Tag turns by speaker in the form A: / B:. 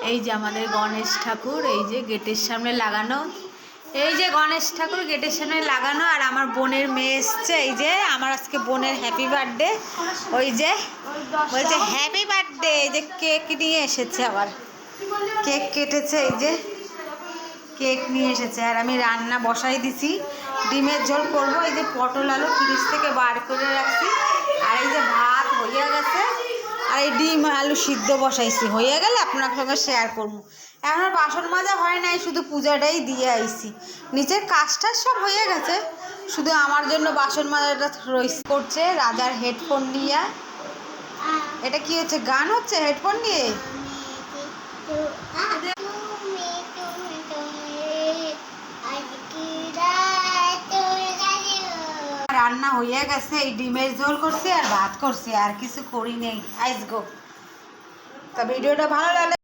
A: এই যে আমাদের গণেশ ঠাকুর, এই যে গেটের সামনে লাগানো, এই যে গণেশ ঠাকুর গেটের সামনে লাগানো। আর আমার বোনের মেয়ে এসছে, এই যে আমার আজকে বোনের হ্যাপি বার্থডে। ওই যে বলছে হ্যাপি বার্থডে, এই যে কেক নিয়ে এসেছে, আবার কেক কেটেছে, এই যে কেক নিয়ে এসেছে। আর আমি রান্না বসাই দিছি, ডিমের ঝোল করবো। এই যে পটল আলু ফ্রিজ থেকে বার করে রাখছি। আর এই যে ভাত হইয়া গেছে, আর এই ডিম আলু সিদ্ধ বসাইছি, হয়ে গেলে আপনার সঙ্গে শেয়ার করবো। এখন বাসন মাজা হয় নাই, শুধু পূজাটাই দিয়ে আইছি। নিচের কাজটা সব হয়ে গেছে, শুধু আমার জন্য বাসন মাজাটা রইস করছে। রাজার হেডফোন নিয়ে, এটা কি হচ্ছে, গান হচ্ছে হেডফোন নিয়ে। রান্না হয়ে গেছে, এই ডিমের ঝোল করছি আর ভাত করছি, আর কিছু করি নেই। আইস গো। তা ভিডিওটা ভালো লাগলে